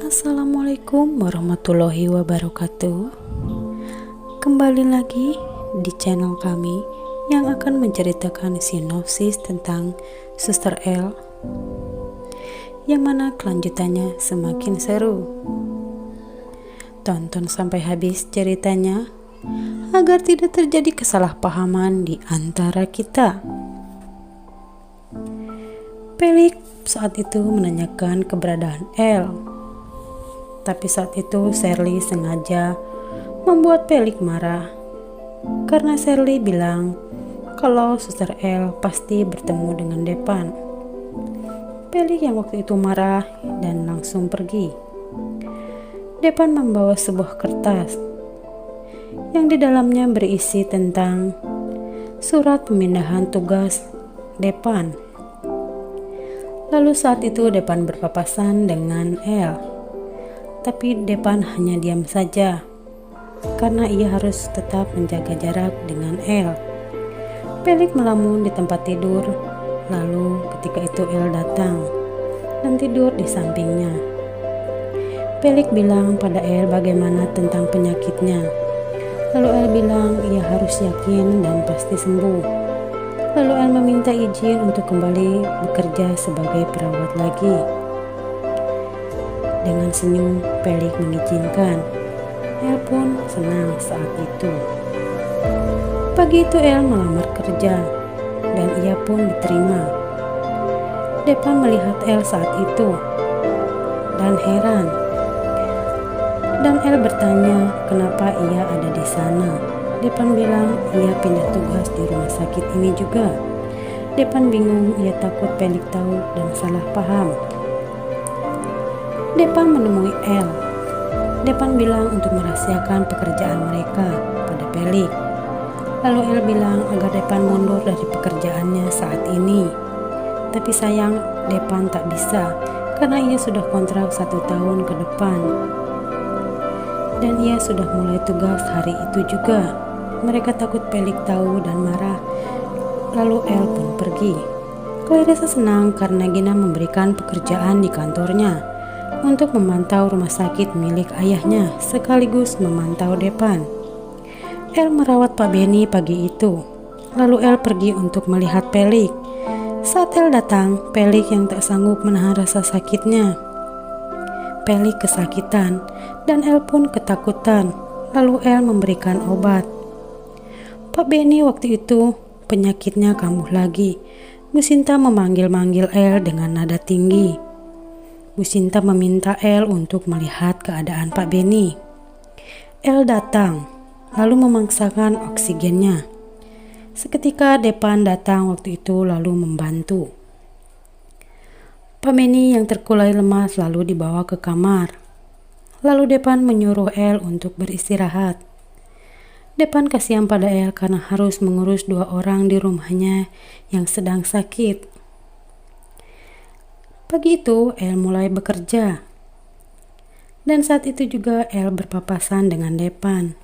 Assalamualaikum warahmatullahi wabarakatuh. Kembali lagi di channel kami yang akan menceritakan sinopsis tentang Suster L, yang mana kelanjutannya semakin seru. Tonton sampai habis ceritanya agar tidak terjadi kesalahpahaman di antara kita. Pelik saat itu menanyakan keberadaan L. Tapi saat itu Shirley sengaja membuat Pelik marah karena Shirley bilang kalau Suster L pasti bertemu dengan Depan. Pelik yang waktu itu marah dan langsung pergi. Depan membawa sebuah kertas yang di dalamnya berisi tentang surat pemindahan tugas Depan. Lalu saat itu Depan berpapasan dengan L, tapi Depan hanya diam saja karena ia harus tetap menjaga jarak dengan L. Pelik melamun di tempat tidur, lalu ketika itu L datang dan tidur di sampingnya. Pelik bilang pada L bagaimana tentang penyakitnya. Lalu L bilang ia harus yakin dan pasti sembuh. Lalu L meminta izin untuk kembali bekerja sebagai perawat lagi. Dengan senyum, Pelik mengizinkan. L pun senang saat itu. Pagi itu L melamar kerja dan ia pun diterima. Depan melihat L saat itu dan heran. Dan L bertanya kenapa ia ada di sana. Depan bilang ia pindah tugas di rumah sakit ini juga. Depan bingung, ia takut Pelik tahu dan salah paham. Depan menemui L. Depan bilang untuk merahasiakan pekerjaan mereka pada Pelik. Lalu L bilang agar Depan mundur dari pekerjaannya saat ini. Tapi sayang Depan tak bisa karena ia sudah kontrak 1 tahun ke depan. Dan ia sudah mulai tugas hari itu juga. Mereka takut Pelik tahu dan marah. Lalu L pun pergi. Clarissa senang karena Gina memberikan pekerjaan di kantornya untuk memantau rumah sakit milik ayahnya sekaligus memantau Depan. L merawat Pak Benny pagi itu. Lalu L pergi untuk melihat Pelik. Saat L datang, Pelik yang tak sanggup menahan rasa sakitnya. Pelik kesakitan dan L pun ketakutan. Lalu L memberikan obat. Pak Benny waktu itu penyakitnya kambuh lagi. Bu Sinta memanggil-manggil L dengan nada tinggi. Bu Sinta meminta L untuk melihat keadaan Pak Benny. L datang, lalu memaksakan oksigennya. Seketika Depan datang waktu itu lalu membantu. Pak Benny yang terkulai lemas lalu dibawa ke kamar. Lalu Depan menyuruh L untuk beristirahat. Depan kasihan pada L karena harus mengurus 2 orang di rumahnya yang sedang sakit. Pagi itu L mulai bekerja. Dan saat itu juga L berpapasan dengan Depan.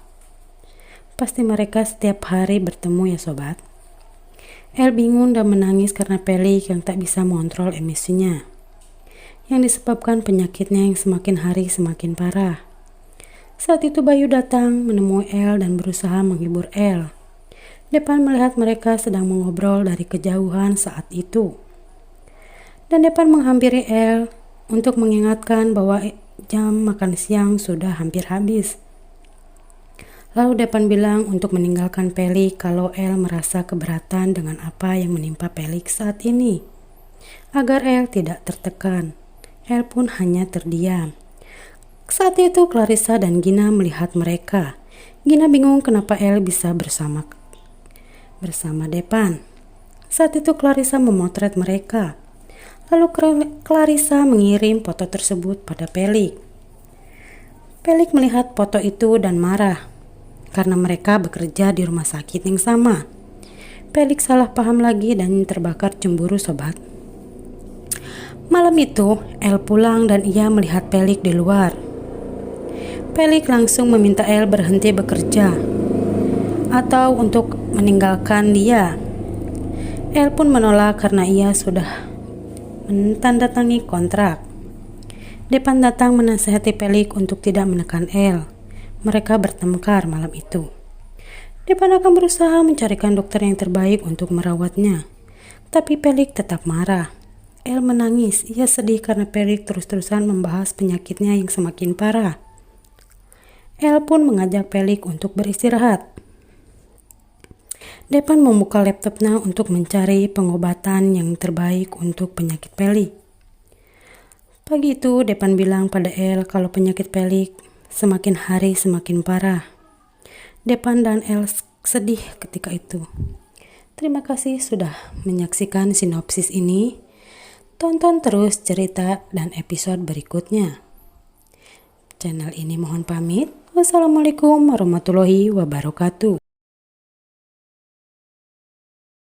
Pasti mereka setiap hari bertemu ya sobat. L bingung dan menangis karena Pelik yang tak bisa mengontrol emosinya, yang disebabkan penyakitnya yang semakin hari semakin parah. Saat itu Bayu datang menemui L dan berusaha menghibur L. Depan melihat mereka sedang mengobrol dari kejauhan saat itu. Dan Depan menghampiri L untuk mengingatkan bahwa jam makan siang sudah hampir habis. Lalu Depan bilang untuk meninggalkan Pelik kalau L merasa keberatan dengan apa yang menimpa Pelik saat ini. Agar L tidak tertekan. L pun hanya terdiam. Saat itu Clarissa dan Gina melihat mereka. Gina bingung kenapa L bisa bersama Depan. Saat itu Clarissa memotret mereka. Lalu Clarissa mengirim foto tersebut pada Pelik. Pelik melihat foto itu dan marah karena mereka bekerja di rumah sakit yang sama. Pelik salah paham lagi dan terbakar cemburu sobat. Malam itu L pulang dan ia melihat Pelik di luar. Pelik langsung meminta L berhenti bekerja atau untuk meninggalkan dia. L pun menolak karena ia sudah menandatangani kontrak. Depan datang menasihati Pelik untuk tidak menekan El. Mereka bertengkar malam itu. Depan akan berusaha mencarikan dokter yang terbaik untuk merawatnya. Tapi Pelik tetap marah. El menangis. Ia sedih karena Pelik terus-terusan membahas penyakitnya yang semakin parah. El pun mengajak Pelik untuk beristirahat. Depan membuka laptopnya untuk mencari pengobatan yang terbaik untuk penyakit Pelik. Pagi itu Depan bilang pada El kalau penyakit Pelik semakin hari semakin parah. Depan dan El sedih ketika itu. Terima kasih sudah menyaksikan sinopsis ini. Tonton terus cerita dan episode berikutnya. Channel ini mohon pamit. Wassalamualaikum warahmatullahi wabarakatuh.